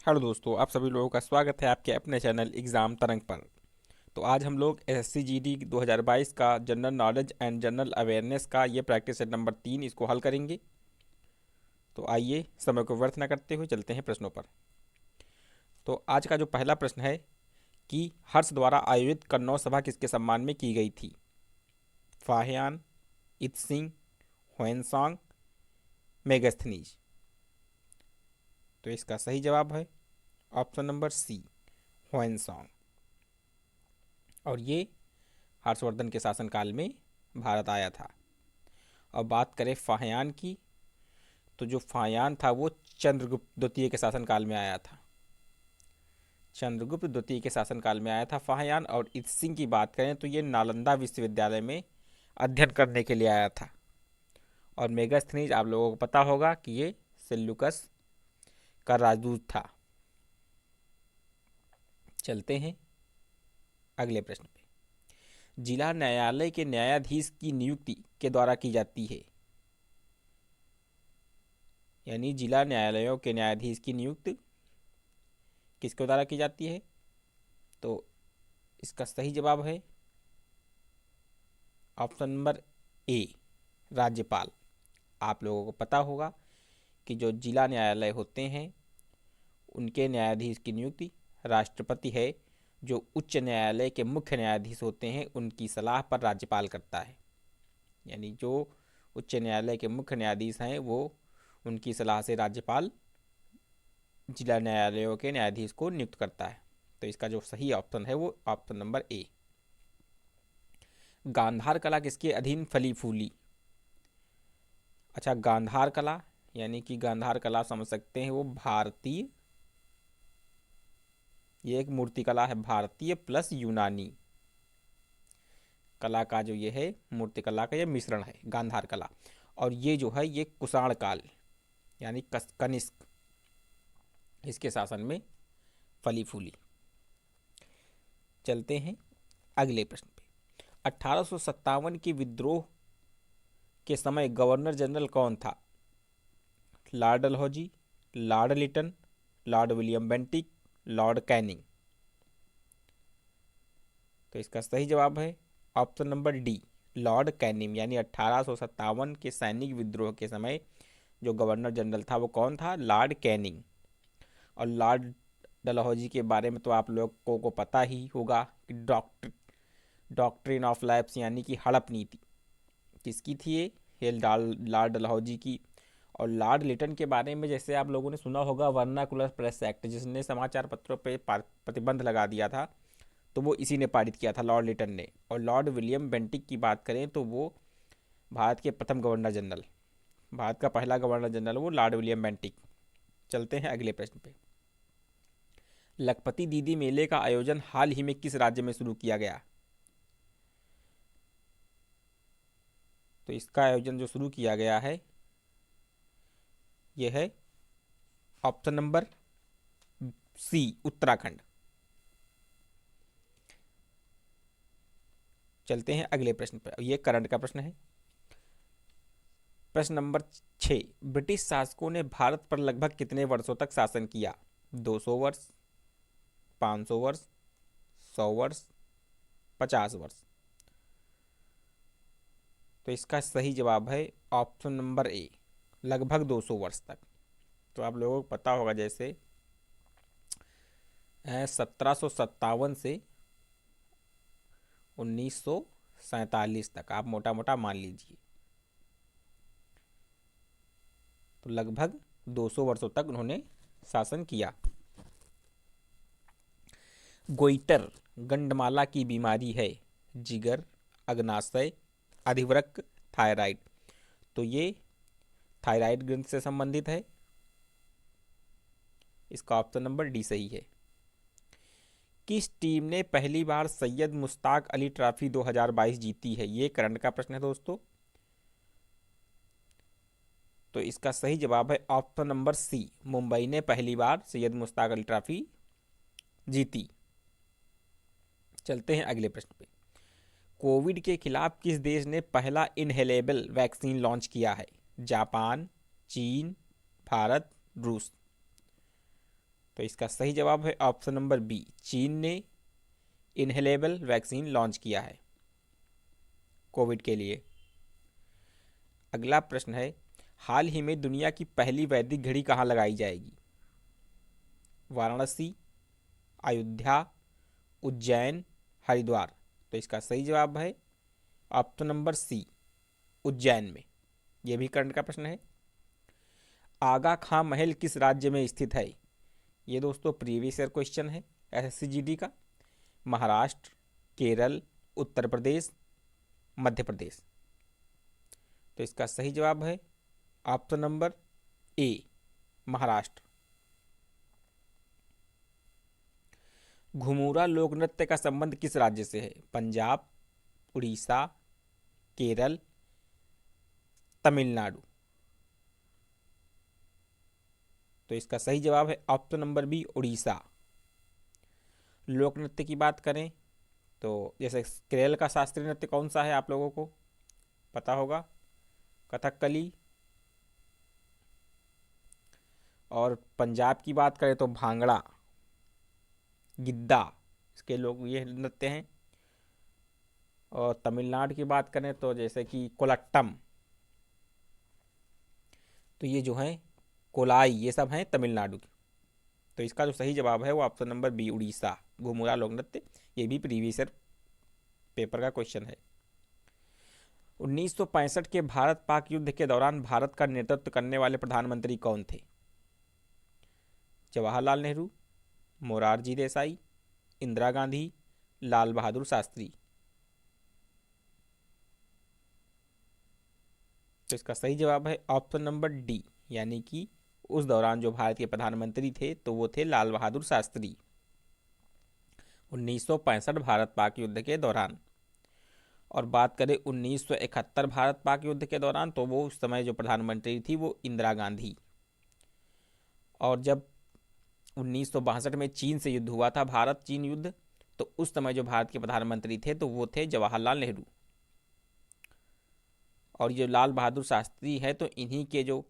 Hello दोस्तों, आप सभी लोगों का स्वागत है आपके अपने चैनल एग्ज़ाम तरंग पर। तो आज हम लोग एसएससी जीडी 2022 का general knowledge and general awareness का ये प्रैक्टिस सेट नंबर 3 इसको हल करेंगे। तो आइए समय को व्यर्थ न करते हुए चलते हैं प्रश्नों पर। तो आज का जो पहला प्रश्न है कि हर्ष द्वारा आयोजित कन्नौज सभा किसके सम्मान में की गई थी? फाहियान, इत्सिंग, ह्वेनसांग, मेगास्थनीज। तो इसका सही जवाब है ऑप्शन नंबर सी, ह्वेनसांग। और ये हर्षवर्धन के शासनकाल में भारत आया था। अब बात करें फाहियान की, तो जो फाहियान था वो चंद्रगुप्त द्वितीय के शासनकाल में आया था। चंद्रगुप्त द्वितीय के शासनकाल में आया था फाहियान। और इत्सिंग की बात करें तो ये नालंदा विश्वविद्यालय में अध्ययन करने के लिए आया था। और मेगास्थनीज आप लोगों को पता होगा कि ये सेल्यूकस का राजदूत था। चलते हैं अगले प्रश्न पे। जिला न्यायालय के न्यायाधीश की नियुक्ति के द्वारा की जाती है, यानी जिला न्यायालयों के न्यायाधीश की नियुक्ति किसके द्वारा की जाती है? तो इसका सही जवाब है ऑप्शन नंबर ए, राज्यपाल। आप लोगों को पता होगा कि जो जिला न्यायालय होते हैं उनके न्यायाधीश की नियुक्ति राष्ट्रपति है। जो उच्च न्यायालय के मुख्य न्यायाधीश होते हैं उनकी सलाह पर राज्यपाल करता है। यानी जो उच्च न्यायालय के मुख्य न्यायाधीश हैं वो उनकी सलाह से राज्यपाल जिला न्यायालयों के न्यायाधीश को नियुक्त करता है। तो इसका जो सही ऑप्शन है वो ऑप्शन नंबर ए। गांधार कला किसके अधीन फली फूली? अच्छा, गांधार कला यानी कि गांधार कला समझ सकते हैं वो भारतीय, ये एक मूर्ति कला है, भारतीय प्लस यूनानी कला का जो ये है मूर्ति कला का ये मिश्रण है गांधार कला। और ये जो है ये कुषाण काल यानी कनिष्क इसके शासन में फली फूली। चलते हैं अगले प्रश्न पे। 1857 के विद्रोह के समय गवर्नर जनरल कौन था? Lord Dalhousie, Lord Lytton, Lord William Bentinck, Lord Canning. तो इसका सही जवाब है option number D, Lord Canning. यानी 1857 के सैनिक विद्रोह के समय जो गवर्नर जनरल था वो कौन था? Lord Canning. और लॉर्ड डलहौजी के बारे में तो आप लोगों को पता ही होगा कि डॉक्ट्रिन ऑफ लैप्स यानी कि हड़प नीति किसकी थी? ये लॉर्ड डलहौजी की। और लॉर्ड लिटन के बारे में जैसे आप लोगों ने सुना होगा वर्नाकुलर प्रेस एक्ट, जिसने समाचार पत्रों पर प्रतिबंध लगा दिया था, तो वो इसी ने पारित किया था, लॉर्ड लिटन ने। और लॉर्ड विलियम बेंटिक की बात करें तो वो भारत के प्रथम गवर्नर जनरल, भारत का पहला गवर्नर जनरल वो लॉर्ड विलियम बेंटिक। चलते हैं अगले प्रश्न पे। लखपति दीदी मेले का आयोजन हाल ही में किस राज्य में शुरू किया गया? तो इसका आयोजन जो शुरू किया गया है यह है ऑप्शन नंबर सी, उत्तराखंड। चलते हैं अगले प्रश्न पर, यह करंट का प्रश्न है। प्रश्न नंबर 6। ब्रिटिश शासकों ने भारत पर लगभग कितने वर्षों तक शासन किया? 200 वर्ष, 500 वर्ष, 100 वर्ष, 50 वर्ष। तो इसका सही जवाब है ऑप्शन नंबर ए, लगभग 200 वर्ष तक। तो आप लोगों को पता होगा जैसे 1757 से 1947 तक आप मोटा मोटा मान लीजिए, तो लगभग 200 वर्षों तक उन्होंने शासन किया। गोइटर गंडमाला की बीमारी है? जिगर, अग्नाशय, अधिवृक्क, थायराइड। तो ये थायराइड ग्रंथ से संबंधित है। इसका ऑप्शन नंबर डी सही है। किस टीम ने पहली बार सैयद मुश्ताक अली ट्रॉफी 2022 जीती है? ये करंट का प्रश्न है दोस्तों। तो इसका सही जवाब है ऑप्शन नंबर सी, मुंबई ने पहली बार सैयद मुश्ताक अली ट्रॉफी जीती। चलते हैं अगले प्रश्न पे। कोविड के खिलाफ किस देश ने पहला इनहेलेबल वैक्सीन लॉन्च किया है? जापान, चीन, भारत, रूस। तो इसका सही जवाब है ऑप्शन नंबर बी, चीन ने इनहेलेबल वैक्सीन लॉन्च किया है कोविड के लिए। अगला प्रश्न है, हाल ही में दुनिया की पहली वैदिक घड़ी कहाँ लगाई जाएगी? वाराणसी, अयोध्या, उज्जैन, हरिद्वार। तो इसका सही जवाब है ऑप्शन नंबर सी, उज्जैन में। यह भी करंट का प्रश्न है। आगा खां महल किस राज्य में स्थित है? ये दोस्तों प्रीवियस ईयर क्वेश्चन है एसएससी का। महाराष्ट्र, केरल, उत्तर प्रदेश, मध्य प्रदेश। तो इसका सही जवाब है option number A, Maharashtra. Ghumura लोक नृत्य का संबंध किस राज्य से है? पंजाब, उड़ीसा, केरल, तमिलनाडु। तो इसका सही जवाब है ऑप्शन नंबर बी, उड़ीसा। लोक नृत्य की बात करें तो जैसे केरल का शास्त्रीय नृत्य कौन सा है, आप लोगों को पता होगा, कथकली। और पंजाब की बात करें तो भांगड़ा, गिद्दा, इसके लोग ये नृत्य हैं। और तमिलनाडु की बात करें तो जैसे कि कोलट्टम, तो ये जो है कोलाई, ये सब हैं तमिलनाडु के। तो इसका जो सही जवाब है वो option number B, Orissa, Ghumura लोक नृत्य। ये भी प्रीवियस ईयर पेपर का क्वेश्चन है। 1965 के भारत पाक युद्ध के दौरान भारत का नेतृत्व करने वाले प्रधानमंत्री कौन थे? जवाहरलाल नेहरू, मोरारजी देसाई, इंदिरा गांधी, लाल बहादुर शास्त्री। तो इसका सही जवाब है ऑप्शन नंबर डी, यानी कि उस दौरान जो भारत के प्रधानमंत्री थे तो वो थे लाल बहादुर शास्त्री, 1965 भारत पाक युद्ध के दौरान। और बात करें 1971 भारत पाक युद्ध के दौरान, तो वो उस समय जो प्रधानमंत्री थी वो इंदिरा गांधी। और जब 1962 में चीन से युद्ध हुआ था, भारत चीन युद्ध, तो उस समय जो भारत के प्रधानमंत्री थे तो वो थे जवाहरलाल नेहरू। और ये लाल बहादुर शास्त्री है तो इन्हीं के जो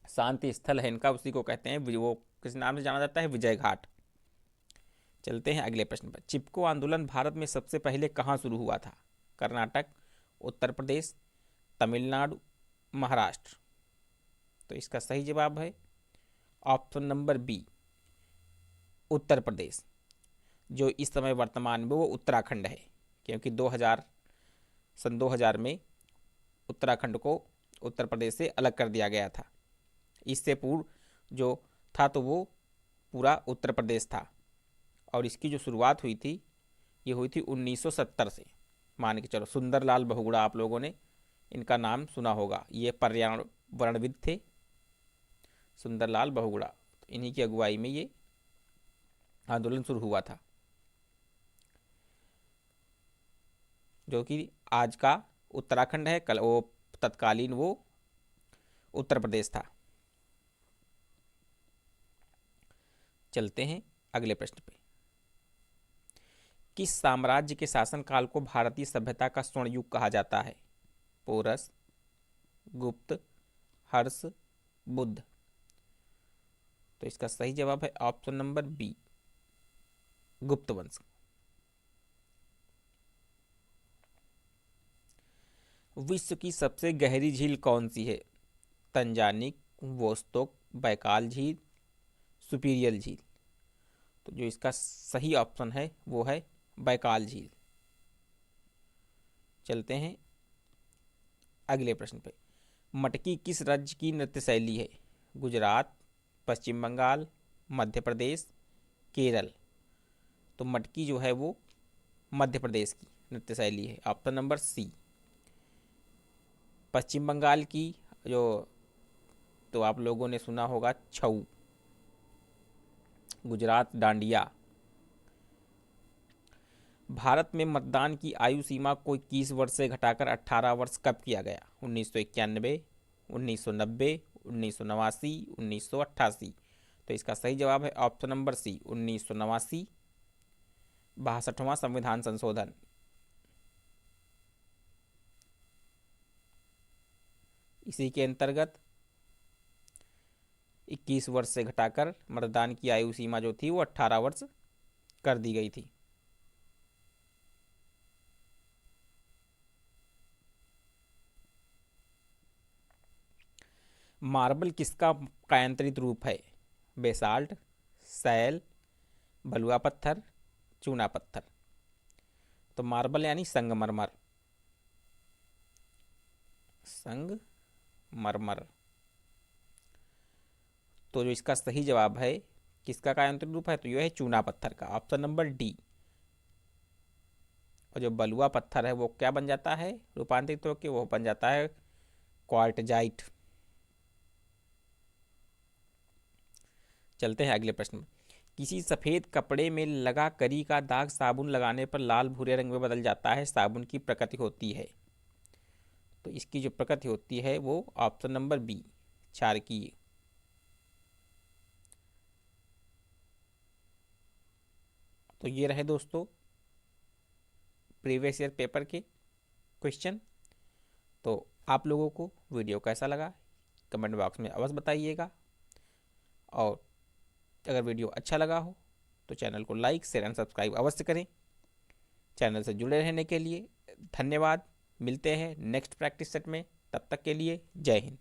शांति स्थल है इनका, उसी को कहते हैं, वो किस नाम से जाना जाता है? विजय घाट। चलते हैं अगले प्रश्न पर। चिपको आंदोलन भारत में सबसे पहले कहाँ शुरू हुआ था? कर्नाटक, उत्तर प्रदेश, तमिलनाडु, महाराष्ट्र। तो इसका सही जवाब है option number B, Uttar Pradesh. जो इस समय वर्तमान में वो उत्तराखंड है, क्योंकि 2000 में उत्तराखंड को उत्तर प्रदेश से अलग कर दिया गया था। इससे पूर्व जो था तो वो पूरा उत्तर प्रदेश था। और इसकी जो शुरुआत हुई थी ये हुई थी 1970 से। मान के चलो, सुंदरलाल बहुगुणा, आप लोगों ने इनका नाम सुना होगा, ये पर्यावरणविद थे, सुंदरलाल बहुगुणा। तो इन्हीं की अगुवाई में ये आंदोलन शुरू हुआ था, जो कि आज का उत्तराखंड है, कल वो तत्कालीन वो उत्तर प्रदेश था। चलते हैं अगले प्रश्न पे। किस साम्राज्य के शासनकाल को भारतीय सभ्यता का स्वर्ण युग कहा जाता है? पोरस, गुप्त, हर्ष, बुद्ध। तो इसका सही जवाब है ऑप्शन नंबर बी, गुप्त वंश। विश्व की सबसे गहरी झील कौन सी है? तंजानिक, वोस्तोक, बैकाल झील, सुपीरियल झील। तो जो इसका सही ऑप्शन है वो है बैकाल झील। चलते हैं अगले प्रश्न पे। मटकी किस राज्य की नृत्य शैली है? गुजरात, पश्चिम बंगाल, मध्य प्रदेश, केरल। तो मटकी जो है वो मध्य प्रदेश की नृत्य शैली है, ऑप्शन नंबर सी। पश्चिम बंगाल की जो, तो आप लोगों ने सुना होगा छऊ, गुजरात डांडिया। भारत में मतदान की आयु सीमा को 21 वर्ष से घटाकर 18 वर्ष कब किया गया? 1991, 1990, 1989, 1988। तो इसका सही जवाब है ऑप्शन नंबर सी, 1989, 62वां संविधान संशोधन। इसी के अंतर्गत 21 वर्ष से घटाकर मतदान की आयु सीमा जो थी वो 18 वर्ष कर दी गई थी। मार्बल किसका कायांतरित रूप है? बेसाल्ट, सैल, बलुआ पत्थर, चूना पत्थर। तो मार्बल यानी संगमरमर, संगमरमर। तो जो इसका सही जवाब है किसका कायांतरित रूप है, तो यह है चूना पत्थर का, ऑप्शन नंबर डी। और जो बलुआ पत्थर है वो क्या बन जाता है रूपांतरित होकर, वो बन जाता है क्वार्टजाइट। चलते हैं अगले प्रश्न में। किसी सफ़ेद कपड़े में लगा करी का दाग साबुन लगाने पर लाल भूरे रंग में बदल जाता है, साबुन की प्रकृति होती है। तो इसकी जो प्रकृति होती है वो ऑप्शन नंबर बी, क्षारकीय। तो ये रहे दोस्तों प्रीवियस ईयर पेपर के क्वेश्चन। तो आप लोगों को वीडियो कैसा लगा कमेंट बॉक्स में अवश्य बताइएगा, और अगर वीडियो अच्छा लगा हो तो चैनल को लाइक शेयर एंड सब्सक्राइब अवश्य करें। चैनल से जुड़े रहने के लिए धन्यवाद। मिलते हैं नेक्स्ट प्रैक्टिस सेट में, तब तक के लिए जय हिंद।